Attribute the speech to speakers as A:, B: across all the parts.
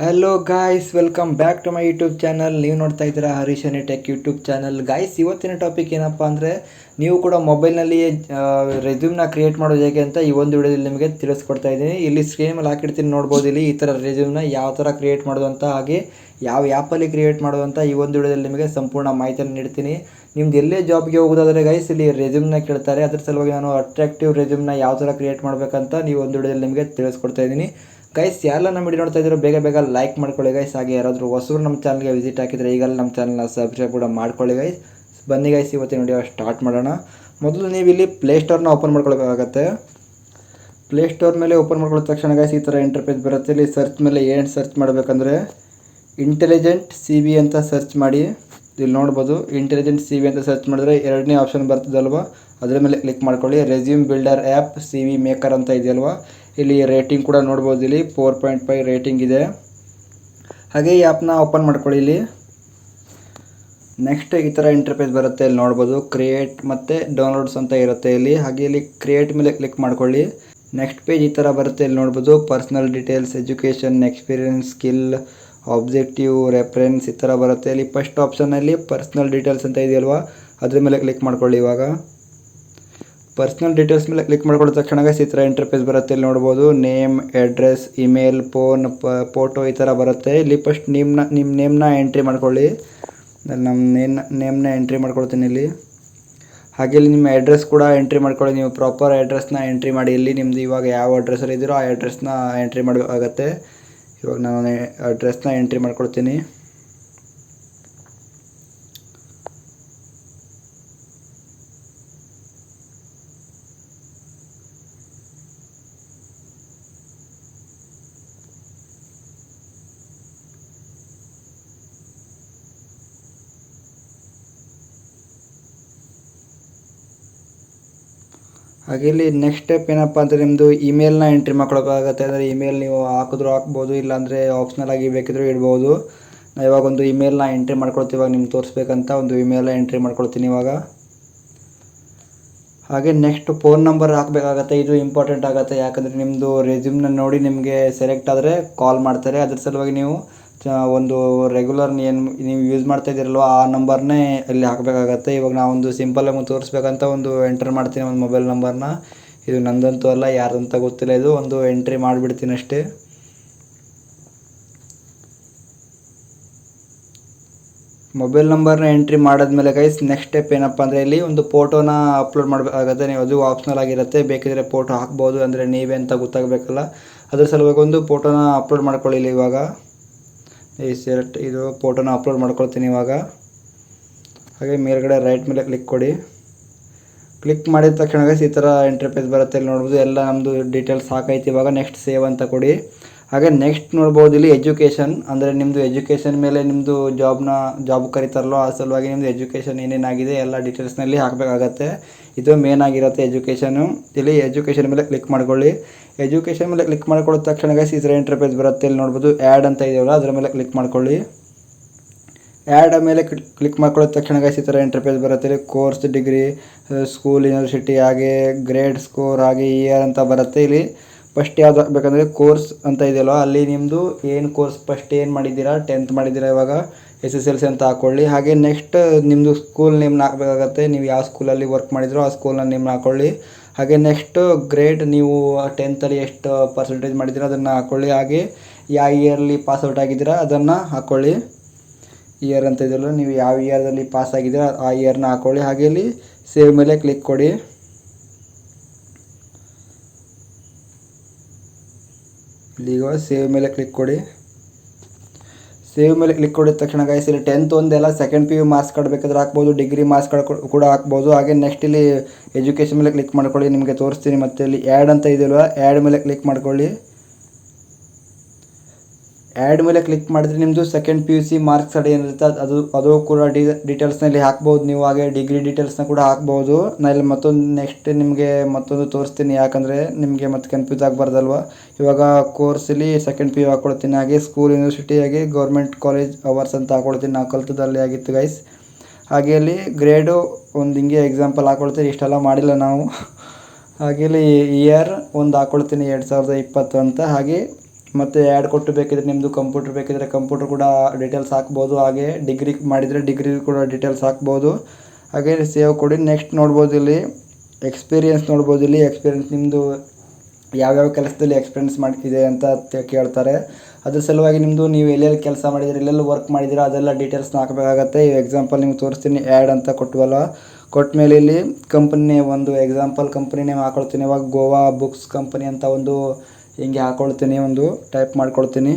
A: Hello guys, welcome back to my YouTube channel. ನೀವು ನೋಡ್ತಾ ಇದ್ದೀರಾ Harish tech YouTube channel. Guys, ಇವತ್ತಿನ ಟಾಪಿಕ್ ಏನಪ್ಪ ಅಂದರೆ, ನೀವು ಕೂಡ ಮೊಬೈಲ್ನಲ್ಲಿ ರೆಸ್ಯೂಮ್ನ ಕ್ರಿಯೇಟ್ ಮಾಡೋದು ಹೇಗೆ ಅಂತ ಈ ಒಂದು ವಿಡಿಯೋದಲ್ಲಿ ನಿಮಗೆ ತಿಳಿಸ್ಕೊಡ್ತಾ ಇದ್ದೀನಿ. ಇಲ್ಲಿ ಸ್ಕ್ರೀನ್ ಮೇಲೆ ಹಾಕಿರ್ತೀನಿ, ನೋಡ್ಬೋದು. ಇಲ್ಲಿ ಈ ಥರ ರೆಸ್ಯೂಮ್ನ ಯಾವ ಥರ ಕ್ರಿಯೇಟ್ ಮಾಡೋದು ಅಂತ, ಹಾಗೆ ಯಾವ ಆ್ಯಪಲ್ಲಿ ಕ್ರಿಯೇಟ್ ಮಾಡೋದು ಅಂತ ಈ ಒಂದು ವಿಡಿಯೋದಲ್ಲಿ ನಿಮಗೆ ಸಂಪೂರ್ಣ ಮಾಹಿತಿಯನ್ನು ನೀಡ್ತೀನಿ. ನಿಮ್ದು ಎಲ್ಲೇ ಜಾಬ್ಗೆ ಹೋಗೋದಾದರೆ ಗೈಸ್, ಇಲ್ಲಿ ರೆಸ್ಯೂಮ್ನ ಕೇಳ್ತಾರೆ. ಅದ್ರ ಸಲುವಾಗಿ ನಾನು ಅಟ್ರಾಕ್ಟಿವ್ ರೆಸ್ಯೂಮ್ನ ಯಾವ ಥರ ಕ್ರಿಯೇಟ್ ಮಾಡಬೇಕಂತ ನೀವು ಒಂದು ವಿಡಿಯೋದಲ್ಲಿ ನಿಮಗೆ ತಿಳಿಸ್ಕೊಡ್ತಾ ಇದ್ದೀನಿ. ಗೈಸ್, ಯಾರೆಲ್ಲ ನಮ್ಮ ವಿಡಿಯೋ ನೋಡ್ತಾ ಇದ್ದೀರೋ ಬೇಗ ಬೇಗ ಲೈಕ್ ಮಾಡ್ಕೊಳ್ಳಿ ಗೈಸ್. ಹಾಗೆ ಯಾರಾದರೂ ಹೊಸರು ನಮ್ಮ ಚಾನಲ್ಗೆ ವಿಸಿಟ್ ಹಾಕಿದರೆ ಈಗಲೇ ನಮ್ಮ ಚಾನಲ್ನ ಸಬ್ಸ್ಕ್ರೈಬ್ ಕೂಡ ಮಾಡ್ಕೊಳ್ಳಿ ಗೈಸ್. ಬನ್ನಿ ಗೈಸ್, ಇವತ್ತಿನ ವಿಡಿಯೋ ಸ್ಟಾರ್ಟ್ ಮಾಡೋಣ. ಮೊದಲು ನೀವು ಇಲ್ಲಿ ಪ್ಲೇಸ್ಟೋರ್ನ ಓಪನ್ ಮಾಡ್ಕೊಳ್ಬೇಕಾಗತ್ತೆ. ಪ್ಲೇಸ್ಟೋರ್ ಮೇಲೆ ಓಪನ್ ಮಾಡ್ಕೊಳ್ಳೋ ತಕ್ಷಣ ಗೈಸ್ ಈ ಥರ ಇಂಟರ್ಫೇಸ್ ಬರುತ್ತೆ. ಇಲ್ಲಿ ಸರ್ಚ್ ಮೇಲೆ ಏನು ಸರ್ಚ್ ಮಾಡಬೇಕಂದ್ರೆ ಇಂಟೆಲಿಜೆಂಟ್ ಸಿ ವಿ ಅಂತ ಸರ್ಚ್ ಮಾಡಿ. ಇಲ್ಲಿ ನೋಡ್ಬೋದು, ಇಂಟೆಲಿಜೆಂಟ್ ಸಿ ವಿ ಅಂತ ಸರ್ಚ್ ಮಾಡಿದ್ರೆ ಎರಡನೇ ಆಪ್ಷನ್ ಬರ್ತದಲ್ವ, ಅದರ ಮೇಲೆ ಕ್ಲಿಕ್ ಮಾಡ್ಕೊಳ್ಳಿ. Resume builder app C V maker ಅಂತ ಇದೆಯಲ್ವ, ಇಲ್ಲಿ ರೇಟಿಂಗ್ ಕೂಡ ನೋಡ್ಬೋದು. ಇಲ್ಲಿ 4.5 ರೇಟಿಂಗ್ ಇದೆ. ಹಾಗೆ ಈ ಆ್ಯಪ್ನ ಓಪನ್ ಮಾಡ್ಕೊಳ್ಳಿ. ಇಲ್ಲಿ ನೆಕ್ಸ್ಟ್ ಈ ಥರ ಇಂಟರ್ಫೇಸ್ ಬರುತ್ತೆ. ಇಲ್ಲಿ ನೋಡ್ಬೋದು, ಕ್ರಿಯೇಟ್ ಮತ್ತು ಡೌನ್ಲೋಡ್ಸ್ ಅಂತ ಇರುತ್ತೆ ಇಲ್ಲಿ. ಹಾಗೆ ಇಲ್ಲಿ ಕ್ರಿಯೇಟ್ ಮೇಲೆ ಕ್ಲಿಕ್ ಮಾಡ್ಕೊಳ್ಳಿ. ನೆಕ್ಸ್ಟ್ ಪೇಜ್ ಈ ಥರ ಬರುತ್ತೆ. ಇಲ್ಲಿ ನೋಡ್ಬೋದು, personal details, education, experience, skill, objective, reference ಈ ಥರ ಬರುತ್ತೆ. ಇಲ್ಲಿ ಫಸ್ಟ್ ಆಪ್ಷನಲ್ಲಿ ಪರ್ಸ್ನಲ್ ಡೀಟೇಲ್ಸ್ ಅಂತ ಇದೆಯಲ್ವ, ಅದ್ರ ಮೇಲೆ ಕ್ಲಿಕ್ ಮಾಡ್ಕೊಳ್ಳಿ. ಇವಾಗ ಪರ್ಸ್ನಲ್ ಡೀಟೇಲ್ಸ್ ಮೇಲೆ ಕ್ಲಿಕ್ ಮಾಡ್ಕೊಳ್ಳೋ ತಕ್ಷಣ ಈ ಥರ ಇಂಟರ್ಫೇಸ್ ಬರುತ್ತೆ. ಇಲ್ಲಿ ನೋಡ್ಬೋದು, name, address, email, phone, photo ಈ ಥರ ಬರುತ್ತೆ. ಇಲ್ಲಿ ಫಸ್ಟ್ ನಿಮ್ಮ ನೇಮ್ನ ಎಂಟ್ರಿ ಮಾಡ್ಕೊಳ್ಳಿ. ನಮ್ಮ ನೇಮ್ನ ಎಂಟ್ರಿ ಮಾಡ್ಕೊಳ್ತೀನಿ ಇಲ್ಲಿ. ಹಾಗೆ ಇಲ್ಲಿ ನಿಮ್ಮ ಅಡ್ರೆಸ್ ಕೂಡ ಎಂಟ್ರಿ ಮಾಡ್ಕೊಳ್ಳಿ. ನೀವು ಪ್ರಾಪರ್ ಅಡ್ರೆಸ್ನ ಎಂಟ್ರಿ ಮಾಡಿ. ಇಲ್ಲಿ ನಿಮ್ಮದು ಇವಾಗ ಯಾವ ಅಡ್ರೆಸ್ಸಲ್ಲಿ ಇದ್ದೀರೋ ಆ ಅಡ್ರೆಸ್ನ ಎಂಟ್ರಿ ಮಾಡಬೇಕಾಗತ್ತೆ. ಇವಾಗ ನಾನು ಅಡ್ರೆಸ್ನ ಎಂಟ್ರಿ ಮಾಡ್ಕೊಳ್ತೀನಿ. ಹಾಗೆ ಇಲ್ಲಿ ನೆಕ್ಸ್ಟ್ ಸ್ಟೆಪ್ ಏನಪ್ಪ ಅಂದರೆ ನಿಮ್ಮದು ಇಮೇಲ್ನ ಎಂಟ್ರಿ ಮಾಡ್ಕೊಳಕ್ಕಾಗತ್ತೆ. ಅಂದರೆ ಇಮೇಲ್ ನೀವು ಹಾಕಿದ್ರೂ ಹಾಕ್ಬೋದು, ಇಲ್ಲಾಂದರೆ ಆಪ್ಷನಲ್ ಆಗಿ ಬೇಕಿದ್ರೂ ಇಡ್ಬೋದು. ನಾನು ಇವಾಗ ಒಂದು ಇಮೇಲ್ನ ಎಂಟ್ರಿ ಮಾಡ್ಕೊಳ್ತೀವಿ. ಇವಾಗ ನಿಮ್ಗೆ ತೋರಿಸ್ಬೇಕಂತ ಒಂದು ಇಮೇಲ್ನ ಎಂಟ್ರಿ ಮಾಡ್ಕೊಳ್ತೀನಿ ಇವಾಗ. ಹಾಗೆ ನೆಕ್ಸ್ಟ್ ಫೋನ್ ನಂಬರ್ ಹಾಕಬೇಕಾಗತ್ತೆ. ಇದು ಇಂಪಾರ್ಟೆಂಟ್ ಆಗುತ್ತೆ, ಯಾಕಂದರೆ ನಿಮ್ಮದು ರೆಸ್ಯೂಮ್ನ ನೋಡಿ ನಿಮಗೆ ಸೆಲೆಕ್ಟ್ ಆದರೆ ಕಾಲ್ ಮಾಡ್ತಾರೆ. ಅದ್ರ ಸಲುವಾಗಿ ನೀವು ಒಂದು ರೆಗ್ಯುಲರ್ ಏನು ನೀವು ಯೂಸ್ ಮಾಡ್ತಾ ಇದ್ದೀರಲ್ವ ಆ ನಂಬರ್ನೇ ಇಲ್ಲಿ ಹಾಕಬೇಕಾಗತ್ತೆ. ಇವಾಗ ನಾವೊಂದು ಸಿಂಪಲಾಗಿ ತೋರಿಸ್ಬೇಕಂತ ಒಂದು ಎಂಟರ್ ಮಾಡ್ತೀನಿ ಒಂದು ಮೊಬೈಲ್ ನಂಬರ್ನ. ಇದು ನಂದಂತೂ ಅಲ್ಲ, ಯಾರ್ದಂತ ಗೊತ್ತಿಲ್ಲ. ಇದು ಒಂದು ಎಂಟ್ರಿ ಮಾಡಿಬಿಡ್ತೀನಿ ಅಷ್ಟೇ. ಮೊಬೈಲ್ ನಂಬರ್ನ ಎಂಟ್ರಿ ಮಾಡಿದ್ಮೇಲೆ ಗೈಸ್ ನೆಕ್ಸ್ಟ್ ಸ್ಟೆಪ್ ಏನಪ್ಪ ಅಂದರೆ ಇಲ್ಲಿ ಒಂದು ಫೋಟೋನ ಅಪ್ಲೋಡ್ ಮಾಡಬೇಕಾಗುತ್ತೆ. ನೀವು ಅದು ಆಪ್ಷನಲ್ ಆಗಿರುತ್ತೆ, ಬೇಕಿದ್ರೆ ಫೋಟೋ ಹಾಕ್ಬೋದು. ಅಂದರೆ ನೀವೇ ಅಂತ ಗೊತ್ತಾಗಬೇಕಲ್ಲ, ಅದ್ರ ಸಲುವಾಗಿ ಒಂದು ಫೋಟೋನ ಅಪ್ಲೋಡ್ ಮಾಡ್ಕೊಳ್ಳಿ. ಇಲ್ಲಿ ಇವಾಗ ಇದು ಫೋಟೋನ ಅಪ್ಲೋಡ್ ಮಾಡ್ಕೊಳ್ತೀನಿ ಇವಾಗ. ಹಾಗೆ ಮೇಲ್ಗಡೆ ರೈಟ್ ಮೇಲೆ ಕ್ಲಿಕ್ ಕೊಡಿ. ಕ್ಲಿಕ್ ಮಾಡಿದ ತಕ್ಷಣ ಈ ಥರ ಇಂಟರ್ಫೇಸ್ ಬರುತ್ತೆ. ಇಲ್ಲಿ ನೋಡ್ಬೋದು, ಎಲ್ಲ ನಮ್ಮದು ಡೀಟೇಲ್ಸ್ ಹಾಕೈತಿ. ಇವಾಗ ನೆಕ್ಸ್ಟ್ ಸೇವ್ ಅಂತ ಕೊಡಿ. ಹಾಗೆ ನೆಕ್ಸ್ಟ್ ನೋಡ್ಬೋದು ಇಲ್ಲಿ ಎಜುಕೇಷನ್, ಅಂದರೆ ನಿಮ್ಮದು ಎಜುಕೇಷನ್ ಮೇಲೆ ನಿಮ್ಮದು ಜಾಬ್ ಕರೀತಾರಲ್ಲೋ ಆ ಸಲುವಾಗಿ ನಿಮ್ಮದು ಎಜುಕೇಷನ್ ಏನೇನಾಗಿದೆ ಎಲ್ಲ ಡೀಟೇಲ್ಸ್ನಲ್ಲಿ ಹಾಕಬೇಕಾಗತ್ತೆ. ಇದು ಮೇನ್ ಆಗಿರುತ್ತೆ ಎಜುಕೇಷನು. ಇಲ್ಲಿ ಎಜುಕೇಷನ್ ಮೇಲೆ ಕ್ಲಿಕ್ ಮಾಡ್ಕೊಳ್ಳಿ. ಎಜುಕೇಷನ್ ಮೇಲೆ ಕ್ಲಿಕ್ ಮಾಡ್ಕೊಳ್ಳೋ ತಕ್ಷಣ ಈ ಥರ ಇಂಟರ್ಫೇಸ್ ಬರುತ್ತೆ. ಇಲ್ಲಿ ನೋಡ್ಬೋದು, ಆ್ಯಡ್ ಅಂತ ಇದೆಯಲ್ಲ ಅದರ ಮೇಲೆ ಕ್ಲಿಕ್ ಮಾಡ್ಕೊಳ್ಳಿ. ಆ್ಯಡ್ ಮೇಲೆ ಕ್ಲಿಕ್ ಮಾಡ್ಕೊಳ್ಳೋ ತಕ್ಷಣ ಈ ಥರ ಇಂಟರ್ಫೇಸ್ ಬರುತ್ತೆ. ಇಲ್ಲಿ ಕೋರ್ಸ್, ಡಿಗ್ರಿ, ಸ್ಕೂಲ್, ಯೂನಿವರ್ಸಿಟಿ, ಹಾಗೆ ಗ್ರೇಡ್, ಸ್ಕೋರ್, ಹಾಗೆ ಇಯರ್ ಅಂತ ಬರುತ್ತೆ. ಇಲ್ಲಿ ಫಸ್ಟ್ ಯಾವ್ದು ಹಾಕಬೇಕಂದ್ರೆ ಕೋರ್ಸ್ ಅಂತ ಇದೆಯಲ್ವ, ಅಲ್ಲಿ ನಿಮ್ಮದು ಏನು ಕೋರ್ಸ್ ಫಸ್ಟ್ ಏನು ಮಾಡಿದ್ದೀರಾ, 10th ಮಾಡಿದ್ದೀರಾ, ಇವಾಗ SSLC ಅಂತ ಹಾಕ್ಕೊಳ್ಳಿ. ಹಾಗೆ ನೆಕ್ಸ್ಟ್ ನಿಮ್ಮದು ಸ್ಕೂಲ್ ನೇಮ್ನ ಹಾಕಬೇಕಾಗತ್ತೆ. ನೀವು ಯಾವ ಸ್ಕೂಲಲ್ಲಿ ವರ್ಕ್ ಮಾಡಿದ್ರೋ ಆ ಸ್ಕೂಲ್ನ ನೇಮ್ನ ಹಾಕ್ಕೊಳ್ಳಿ. ಹಾಗೆ ನೆಕ್ಸ್ಟ್ ಗ್ರೇಡ್, ನೀವು 10th ಎಷ್ಟು ಪರ್ಸೆಂಟೇಜ್ ಮಾಡಿದ್ದೀರಾ ಅದನ್ನು ಹಾಕ್ಕೊಳ್ಳಿ. ಹಾಗೆ ಯಾವ ಇಯರ್ಲಿ ಪಾಸ್ಔಟ್ ಆಗಿದ್ದೀರಾ ಅದನ್ನು ಹಾಕ್ಕೊಳ್ಳಿ. ಇಯರ್ ಅಂತ ಇದೆಯಲ್ಲ, ನೀವು ಯಾವ ಇಯರ್ದಲ್ಲಿ ಪಾಸ್ ಆಗಿದ್ದೀರಾ ಆ ಇಯರ್ನ ಹಾಕ್ಕೊಳ್ಳಿ. ಹಾಗೆ ಇಲ್ಲಿ ಸೇವ್ ಮೇಲೆ ಕ್ಲಿಕ್ ಕೊಡಿ. ಇಲ್ಲಿಗ ಸೇವ್ ಮೇಲೆ ಕ್ಲಿಕ್ ಕೊಡಿ. ಸೇವ್ ಮೇಲೆ ಕ್ಲಿಕ್ ಕೊಡಿದ ತಕ್ಷಣ ಗೈಸ್ ಇಲ್ಲಿ 10th ಒಂದೆಲ್ಲ ಸೆಕೆಂಡ್ PU ಮಾರ್ಕ್ಸ್ ಕಾರ್ಡ್ ಬೇಕಾದ್ರೆ ಹಾಕ್ಬೋದು, ಡಿಗ್ರಿ ಮಾರ್ಕ್ಸ್ ಕಾರ್ಡ್ ಕೂಡ ಹಾಕ್ಬೋದು. ಹಾಗೆ ನೆಕ್ಸ್ಟ್ ಇಲ್ಲಿ ಎಜುಕೇಷನ್ ಮೇಲೆ ಕ್ಲಿಕ್ ಮಾಡ್ಕೊಳ್ಳಿ, ನಿಮಗೆ ತೋರಿಸ್ತೀನಿ. ಮತ್ತು ಇಲ್ಲಿ ಆ್ಯಡ್ ಅಂತ ಇದೆಯಲ್ವ, ಆ್ಯಡ್ ಮೇಲೆ ಕ್ಲಿಕ್ ಮಾಡ್ಕೊಳ್ಳಿ. ಆ್ಯಡ್ ಮೇಲೆ ಕ್ಲಿಕ್ ಮಾಡಿದ್ರೆ ನಿಮ್ಮದು ಸೆಕೆಂಡ್ PUC ಮಾರ್ಕ್ಸ್ ಕಾರ್ಡ್ ಏನಿರುತ್ತೆ ಅದು ಕೂಡ ಡೀಟೇಲ್ಸ್ನಲ್ಲಿ ಹಾಕ್ಬೋದು ನೀವು. ಹಾಗೆ ಡಿಗ್ರಿ ಡೀಟೇಲ್ಸ್ನ ಕೂಡ ಹಾಕ್ಬೋದು. ನಾನು ಇಲ್ಲಿ ಮತ್ತೊಂದು ನೆಕ್ಸ್ಟ್ ನಿಮಗೆ ಮತ್ತೊಂದು ತೋರಿಸ್ತೀನಿ, ಯಾಕಂದರೆ ನಿಮಗೆ ಮತ್ತೆ ಕನ್ಫ್ಯೂಸ್ ಆಗಬಾರ್ದಲ್ವ. ಇವಾಗ ಕೋರ್ಸಲ್ಲಿ ಸೆಕೆಂಡ್ PU ಹಾಕ್ಕೊಳ್ತೀನಿ. ಹಾಗೆ ಸ್ಕೂಲ್, ಯೂನಿವರ್ಸಿಟಿ, ಹಾಗೆ ಗೌರ್ಮೆಂಟ್ ಕಾಲೇಜ್ ಅವರ್ಸ್ ಅಂತ ಹಾಕ್ಕೊಳ್ತೀನಿ. ನಾವು ಕಲ್ತದಲ್ಲಿ ಆಗಿತ್ತು ಗೈಸ್. ಹಾಗೆ ಇಲ್ಲಿ ಗ್ರೇಡು ಒಂದು ಹಿಂಗೆ ಎಕ್ಸಾಂಪಲ್ ಹಾಕ್ಕೊಳ್ತೀನಿ, ಇಷ್ಟೆಲ್ಲ ಮಾಡಿಲ್ಲ ನಾವು. ಹಾಗೆ ಇಲ್ಲಿ ಇಯರ್ ಒಂದು ಹಾಕ್ಕೊಳ್ತೀನಿ 2020 ಅಂತ. ಹಾಗೆ ಮತ್ತು ಆ್ಯಡ್ ಕೊಟ್ಟು ಬೇಕಿದ್ರೆ ನಿಮ್ಮದು ಕಂಪ್ಯೂಟರ್ ಬೇಕಿದ್ರೆ ಕಂಪ್ಯೂಟರ್ ಕೂಡ ಡೀಟೇಲ್ಸ್ ಹಾಕ್ಬೋದು. ಹಾಗೆ ಡಿಗ್ರಿ ಮಾಡಿದರೆ ಡಿಗ್ರಿ ಕೂಡ ಡೀಟೇಲ್ಸ್ ಹಾಕ್ಬೋದು. ಹಾಗೆ ಸೇವ್ ಕೊಡಿ. ನೆಕ್ಸ್ಟ್ ನೋಡ್ಬೋದು ಇಲ್ಲಿ ಎಕ್ಸ್ಪೀರಿಯೆನ್ಸ್ ನೋಡ್ಬೋದು. ಇಲ್ಲಿ ಎಕ್ಸ್ಪೀರಿಯೆನ್ಸ್ ನಿಮ್ಮದು ಯಾವ್ಯಾವ ಕೆಲಸದಲ್ಲಿ ಎಕ್ಸ್ಪೀರಿಯೆನ್ಸ್ ಇದೆ ಅಂತ ಕೇಳ್ತಾರೆ. ಅದ್ರ ಸಲುವಾಗಿ ನಿಮ್ಮದು ನೀವು ಎಲ್ಲೆಲ್ಲಿ ಕೆಲಸ ಮಾಡಿದ್ದೀರಿ, ಎಲ್ಲೆಲ್ಲಿ ವರ್ಕ್ ಮಾಡಿದ್ದೀರಾ ಅದೆಲ್ಲ ಡೀಟೇಲ್ಸ್ನ ಹಾಕಬೇಕಾಗತ್ತೆ. ಈ ಎಕ್ಸಾಂಪಲ್ ನಿಮ್ಗೆ ತೋರಿಸ್ತೀನಿ. ಆ್ಯಡ್ ಅಂತ ಕೊಟ್ಟವಲ್ಲ, ಕೊಟ್ಟ ಮೇಲೆ ಇಲ್ಲಿ ಕಂಪನಿ ಒಂದು ಎಕ್ಸಾಂಪಲ್ ಕಂಪ್ನಿ ನೇಮ್ ಹಾಕೊಳ್ತೀನಿ. ಇವಾಗ ಗೋವಾ ಬುಕ್ಸ್ ಕಂಪನಿ ಅಂತ ಒಂದು ಹಿಂಗೆ ಹಾಕೊಳ್ತೀನಿ, ಒಂದು ಟೈಪ್ ಮಾಡ್ಕೊಳ್ತೀನಿ.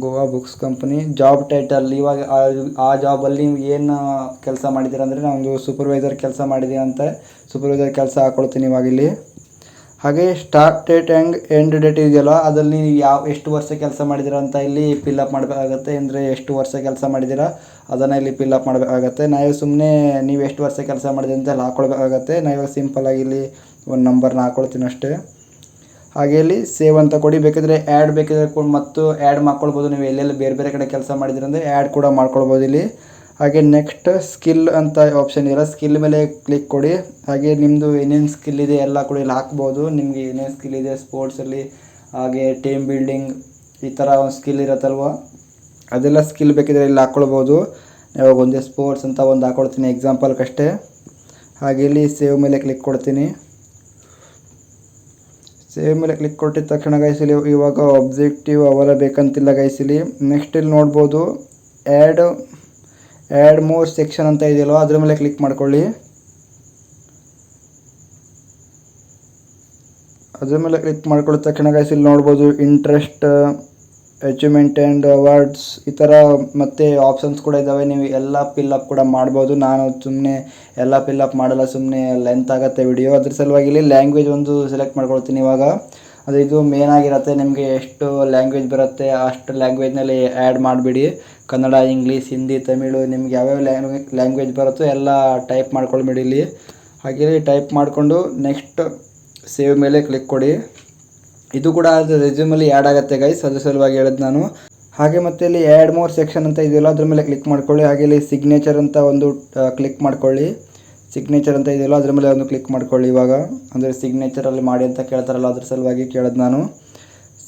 A: Goa books company. Job title ಇವಾಗ ಆ ಜಾಬಲ್ಲಿ ನೀವು ಏನು ಕೆಲಸ ಮಾಡಿದ್ದೀರ ಅಂದರೆ ನಾವೊಂದು ಸೂಪರ್ವೈಸರ್ ಕೆಲಸ ಮಾಡಿದ್ದೀನಿ ಅಂತ ಸೂಪರ್ವೈಸರ್ ಕೆಲಸ ಹಾಕೊಳ್ತೀನಿ ಇವಾಗ ಇಲ್ಲಿ. ಹಾಗೆ start date and end date ಇದೆಯಲ್ಲ, ಅದರಲ್ಲಿ ನೀವು ಎಷ್ಟು ವರ್ಷ ಕೆಲಸ ಮಾಡಿದ್ದೀರ ಅಂತ ಇಲ್ಲಿ ಫಿಲ್ಲಪ್ ಮಾಡಬೇಕಾಗತ್ತೆ. ಅಂದರೆ ಎಷ್ಟು ವರ್ಷ ಕೆಲಸ ಮಾಡಿದ್ದೀರಾ ಅದನ್ನು ಇಲ್ಲಿ ಫಿಲ್ಲಪ್ ಮಾಡಬೇಕಾಗತ್ತೆ. ನಾವು ಸುಮ್ಮನೆ ನೀವು ಎಷ್ಟು ವರ್ಷ ಕೆಲಸ ಮಾಡಿದೆ ಅಂತ ಅಲ್ಲಿ ಹಾಕ್ಕೊಳ್ಬೇಕಾಗತ್ತೆ. ನಾವು ಇವಾಗ ಸಿಂಪಲ್ಲಾಗಿ ಇಲ್ಲಿ ಒಂದು ನಂಬರ್ನ ಹಾಕ್ಕೊಳ್ತೀನಿ ಅಷ್ಟೇ. ಹಾಗೆ ಇಲ್ಲಿ ಸೇವ್ ಅಂತ ಕೊಡಿ. ಬೇಕಿದ್ರೆ ಆ್ಯಡ್ ಬೇಕಿದ್ರೆ ಮತ್ತು ಆ್ಯಡ್ ಮಾಡ್ಕೊಳ್ಬೋದು. ನೀವು ಎಲ್ಲೆಲ್ಲಿ ಬೇರೆ ಬೇರೆ ಕಡೆ ಕೆಲಸ ಮಾಡಿದ್ದೀರ ಅಂದರೆ ಆ್ಯಡ್ ಕೂಡ ಮಾಡ್ಕೊಳ್ಬೋದು ಇಲ್ಲಿ. ಹಾಗೆ ನೆಕ್ಸ್ಟ್ ಸ್ಕಿಲ್ ಅಂತ ಆಪ್ಷನ್ ಇರೋ ಸ್ಕಿಲ್ ಮೇಲೆ ಕ್ಲಿಕ್ ಕೊಡಿ. ಹಾಗೆ ನಿಮ್ಮದು ಏನೇನು ಸ್ಕಿಲ್ ಇದೆ ಎಲ್ಲ ಕೂಡ ಇಲ್ಲಿ ಹಾಕ್ಬೋದು. ನಿಮಗೆ ಏನೇನು ಸ್ಕಿಲ್ ಇದೆ ಸ್ಪೋರ್ಟ್ಸಲ್ಲಿ, ಹಾಗೆ ಟೀಮ್ ಬಿಲ್ಡಿಂಗ್ ಈ ಥರ ಒಂದು ಸ್ಕಿಲ್ ಇರುತ್ತಲ್ವ, ಅದೆಲ್ಲ ಸ್ಕಿಲ್ ಬೇಕಿದ್ರೆ ಇಲ್ಲಿ ಹಾಕ್ಕೊಳ್ಬೋದು. ಇವಾಗ ಒಂದೇ ಸ್ಪೋರ್ಟ್ಸ್ ಅಂತ ಒಂದು ಹಾಕ್ಕೊಳ್ತೀನಿ ಎಕ್ಸಾಂಪಲ್ಗಷ್ಟೇ. ಹಾಗೆ ಇಲ್ಲಿ ಸೇವ್ ಮೇಲೆ ಕ್ಲಿಕ್ ಕೊಡ್ತೀನಿ. ಸೇವ್ ಮೇಲೆ ಕ್ಲಿಕ್ ಕೊಟ್ಟಿದ ತಕ್ಷಣ ಗೈಸ್ ಇಲ್ಲಿ ಇವಾಗ ಆಬ್ಜೆಕ್ಟಿವ್ ಅವೆಲ್ಲ ಬೇಕಂತಿಲ್ಲ ಗೈಸ್ ಇಲ್ಲಿ. ನೆಕ್ಸ್ಟ್ ಇಲ್ಲಿ ನೋಡ್ಬೋದು ಆ್ಯಡ್ ಮೋರ್ ಸೆಕ್ಷನ್ ಅಂತ ಇದೆಯಲ್ವ, ಅದ್ರ ಮೇಲೆ ಕ್ಲಿಕ್ ಮಾಡ್ಕೊಳ್ಳಿ. ಅದ್ರ ಮೇಲೆ ಕ್ಲಿಕ್ ಮಾಡ್ಕೊಳ್ಳೋ ತಕ್ಷಣ ಗೈಸ್ ಇಲ್ಲಿ ನೋಡ್ಬೋದು ಇಂಟ್ರೆಸ್ಟ್, ಅಚೀವ್ಮೆಂಟ್ ಆ್ಯಂಡ್ ಅವಾರ್ಡ್ಸ್ ಈ ಥರ ಮತ್ತು ಆಪ್ಷನ್ಸ್ ಕೂಡ ಇದ್ದಾವೆ. ನೀವು ಎಲ್ಲ ಫಿಲ್ಲಪ್ ಕೂಡ ಮಾಡ್ಬೋದು. ನಾನು ಸುಮ್ಮನೆ ಎಲ್ಲ ಫಿಲ್ಲಪ್ ಮಾಡಲ್ಲ, ಸುಮ್ಮನೆ ಲೆಂತ್ ಆಗುತ್ತೆ ವಿಡಿಯೋ. ಅದ್ರ ಸಲುವಾಗಿ ಇಲ್ಲಿ ಲ್ಯಾಂಗ್ವೇಜ್ ಒಂದು ಸೆಲೆಕ್ಟ್ ಮಾಡ್ಕೊಳ್ತೀನಿ ಇವಾಗ. ಅದು ಇದು ಮೇನ್ ಆಗಿರುತ್ತೆ. ನಿಮಗೆ ಎಷ್ಟು ಲ್ಯಾಂಗ್ವೇಜ್ ಬರುತ್ತೆ ಅಷ್ಟು ಲ್ಯಾಂಗ್ವೇಜ್ನಲ್ಲಿ ಆ್ಯಡ್ ಮಾಡಿಬಿಡಿ. ಕನ್ನಡ, ಇಂಗ್ಲೀಷ್, ಹಿಂದಿ, ತಮಿಳು ನಿಮ್ಗೆ ಯಾವ್ಯಾವ ಲ್ಯಾಂಗ್ವೇಜ್ ಬರುತ್ತೋ ಎಲ್ಲ ಟೈಪ್ ಮಾಡ್ಕೊಳ್ಬೇಡಿ ಇಲ್ಲಿ. ಹಾಗೆ ಟೈಪ್ ಮಾಡಿಕೊಂಡು ನೆಕ್ಸ್ಟ್ ಸೇವ್ ಮೇಲೆ ಕ್ಲಿಕ್ ಕೊಡಿ. ಇದು ಕೂಡ ಅದು ರೆಸ್ಯೂಮಲ್ಲಿ ಆ್ಯಡ್ ಆಗುತ್ತೆ ಗೈಸ್, ಅದ್ರ ಸಲುವಾಗಿ ಹೇಳಿದ್ದು ನಾನು. ಹಾಗೆ ಮತ್ತೆ ಇಲ್ಲಿ ಆ್ಯಡ್ ಮೋರ್ ಸೆಕ್ಷನ್ ಅಂತ ಇದೆಯಲ್ಲ ಅದ್ರ ಮೇಲೆ ಕ್ಲಿಕ್ ಮಾಡ್ಕೊಳ್ಳಿ. ಹಾಗೆ ಇಲ್ಲಿ ಸಿಗ್ನೇಚರ್ ಅಂತ ಒಂದು ಕ್ಲಿಕ್ ಮಾಡ್ಕೊಳ್ಳಿ. ಸಿಗ್ನೇಚರ್ ಅಂತ ಇದೆಯಲ್ಲ ಅದ್ರ ಮೇಲೆ ಒಂದು ಕ್ಲಿಕ್ ಮಾಡ್ಕೊಳ್ಳಿ ಇವಾಗ. ಅಂದರೆ ಸಿಗ್ನೇಚರಲ್ಲಿ ಮಾಡಿ ಅಂತ ಕೇಳ್ತಾರಲ್ಲ ಅದ್ರ ಸಲುವಾಗಿ ಕೇಳೋದು ನಾನು.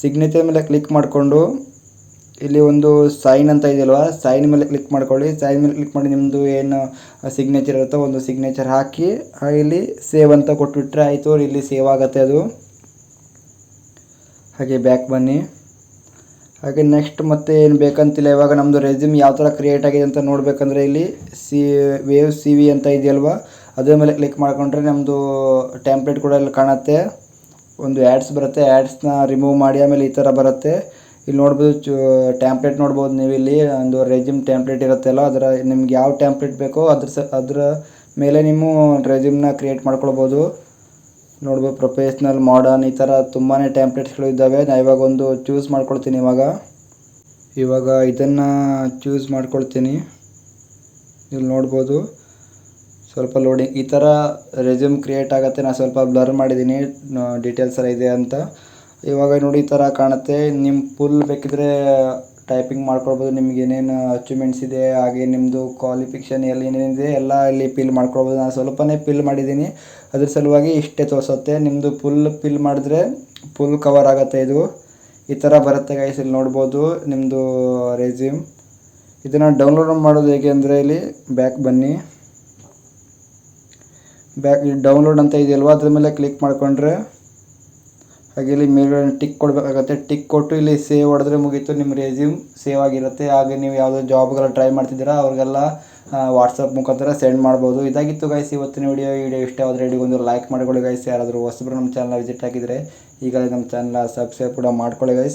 A: ಸಿಗ್ನೇಚರ್ ಮೇಲೆ ಕ್ಲಿಕ್ ಮಾಡಿಕೊಂಡು ಇಲ್ಲಿ ಒಂದು ಸೈನ್ ಅಂತ ಇದೆಯಲ್ವ, ಸೈನ್ ಮೇಲೆ ಕ್ಲಿಕ್ ಮಾಡ್ಕೊಳ್ಳಿ. ಸೈನ್ ಮೇಲೆ ಕ್ಲಿಕ್ ಮಾಡಿ ನಿಮ್ಮದು ಏನು ಸಿಗ್ನೇಚರ್ ಇರುತ್ತೋ ಒಂದು ಸಿಗ್ನೇಚರ್ ಹಾಕಿ ಇಲ್ಲಿ ಸೇವ್ ಅಂತ ಕೊಟ್ಬಿಟ್ರೆ ಆಯಿತು. ಇಲ್ಲಿ ಸೇವ್ ಆಗುತ್ತೆ ಅದು. ಹಾಗೆ ಬ್ಯಾಕ್ ಬನ್ನಿ. ಹಾಗೆ ನೆಕ್ಸ್ಟ್ ಮತ್ತೆ ಏನು ಬೇಕಂತಿಲ್ಲ. ಇವಾಗ ನಮ್ಮದು ರೆಸ್ಯೂಮ್ ಯಾವ ಥರ ಕ್ರಿಯೇಟ್ ಆಗಿದೆ ಅಂತ ನೋಡಬೇಕಂದ್ರೆ ಇಲ್ಲಿ ವೇವ್ CV ಅಂತ ಇದೆಯಲ್ವ, ಅದ್ರ ಮೇಲೆ ಕ್ಲಿಕ್ ಮಾಡಿಕೊಂಡ್ರೆ ನಮ್ಮದು ಟೆಂಪ್ಲೇಟ್ ಕೂಡ ಇಲ್ಲಿ ಕಾಣುತ್ತೆ. ಒಂದು ಆ್ಯಡ್ಸ್ ಬರುತ್ತೆ, ಆ್ಯಡ್ಸ್ನ ರಿಮೂವ್ ಮಾಡಿ ಆಮೇಲೆ ಈ ಥರ ಬರುತ್ತೆ. ಇಲ್ಲಿ ನೋಡ್ಬೋದು ಟ್ಯಾಂಪ್ಲೇಟ್ ನೋಡ್ಬೋದು ನೀವು. ಇಲ್ಲಿ ಒಂದು ರೆಸ್ಯೂಮ್ ಟ್ಯಾಂಪ್ಲೇಟ್ ಇರುತ್ತಲ್ಲ, ಅದರ ನಿಮ್ಗೆ ಯಾವ ಟ್ಯಾಂಪ್ಲೇಟ್ ಬೇಕೋ ಅದ್ರ ಮೇಲೆ ನೀವು ರೆಸ್ಯೂಮ್ನ ಕ್ರಿಯೇಟ್ ಮಾಡ್ಕೊಳ್ಬೋದು. ನೋಡ್ಬೋದು ಪ್ರೊಫೆಷ್ನಲ್, ಮಾಡರ್ನ್ ಈ ಥರ ತುಂಬಾ ಟ್ಯಾಂಪ್ಲೇಟ್ಸ್ಗಳು ಇದ್ದಾವೆ. ನಾನು ಇವಾಗ ಒಂದು ಚೂಸ್ ಮಾಡ್ಕೊಳ್ತೀನಿ. ಇವಾಗ ಇದನ್ನು ಚೂಸ್ ಮಾಡ್ಕೊಳ್ತೀನಿ. ಇಲ್ಲಿ ನೋಡ್ಬೋದು ಸ್ವಲ್ಪ ಲೋಡಿಂಗ್ ಈ ಥರ ರೆಸ್ಯೂಮ್ ಕ್ರಿಯೇಟ್ ಆಗುತ್ತೆ. ನಾನು ಸ್ವಲ್ಪ ಬ್ಲರ್ ಮಾಡಿದ್ದೀನಿ ಡೀಟೇಲ್ಸ್ ಎಲ್ಲ ಇದೆ ಅಂತ. ಇವಾಗ ನೋಡಿ ಈ ಥರ ಕಾಣುತ್ತೆ. ನಿಮ್ಮ ಫುಲ್ ಬೇಕಿದ್ರೆ ಟೈಪಿಂಗ್ ಮಾಡ್ಕೊಳ್ಬೋದು. ನಿಮ್ಗೆ ಏನೇನು ಅಚೀವ್ಮೆಂಟ್ಸ್ ಇದೆ ಹಾಗೆ ನಿಮ್ಮದು ಕ್ವಾಲಿಫಿಕೇಷನ್ ಏನೇನಿದೆ ಎಲ್ಲ ಇಲ್ಲಿ ಫಿಲ್ ಮಾಡ್ಕೊಳ್ಬೋದು. ನಾನು ಸ್ವಲ್ಪನೇ ಫಿಲ್ ಮಾಡಿದ್ದೀನಿ, ಅದ್ರ ಸಲುವಾಗಿ ಇಷ್ಟೇ ತೋರಿಸುತ್ತೆ. ನಿಮ್ಮದು ಫುಲ್ ಫಿಲ್ ಮಾಡಿದ್ರೆ ಫುಲ್ ಕವರ್ ಆಗುತ್ತೆ. ಇದು ಈ ಥರ ಬರುತ್ತೆ ಗೈಸ್. ಇಲ್ಲಿ ನೋಡ್ಬೋದು ನಿಮ್ಮದು ರೆಸ್ಯೂಮ್. ಇದನ್ನು ಡೌನ್ಲೋಡ್ ಮಾಡೋದು ಹೇಗೆ ಅಂದರೆ ಇಲ್ಲಿ ಬ್ಯಾಕ್ ಬನ್ನಿ. ಇಲ್ಲಿ ಡೌನ್ಲೋಡ್ ಅಂತ ಇದೆಯಲ್ವ ಅದ್ರ ಮೇಲೆ ಕ್ಲಿಕ್ ಮಾಡಿಕೊಂಡ್ರೆ ಹಾಗೆ ಇಲ್ಲಿ ಮೇಲ್ಗಡೆ ಟಿಕ್ ಕೊಡಬೇಕಾಗತ್ತೆ. ಟಿಕ್ ಕೊಟ್ಟು ಇಲ್ಲಿ ಸೇವ್ ಹೊಡೆದ್ರೆ ಮುಗೀತು, ನಿಮ್ಮ ರೆಸ್ಯೂಮ್ ಸೇವ್ ಆಗಿರುತ್ತೆ. ಹಾಗೆ ನೀವು ಯಾವುದೋ ಜಾಬ್ಗೆಲ್ಲ ಟ್ರೈ ಮಾಡ್ತಿದ್ದೀರಾ ಅವ್ರಿಗೆಲ್ಲ ವಾಟ್ಸಪ್ ಮುಖಾಂತರ ಸೆಂಡ್ ಮಾಡ್ಬೋದು. ಇದಾಗಿತ್ತು ಗೈಸ್ ಇವತ್ತಿನ ವಿಡಿಯೋ ಇಷ್ಟ ಆದರೆ ಒಂದು ಲೈಕ್ ಮಾಡಿಕೊಳ್ಳಿ ಗೈಸ್. ಯಾರಾದರೂ ಹೊಸಬರು ನಮ್ಮ ಚಾನಲ್ ವಿಸಿಟ್ ಆಗಿದ್ದರೆ ಈಗ ನಮ್ಮ ಚಾನಲ್ ಸಬ್ಸ್ಕ್ರೈಬ್ ಕೂಡ ಮಾಡ್ಕೊಳ್ಳಿ ಗೈಸ್.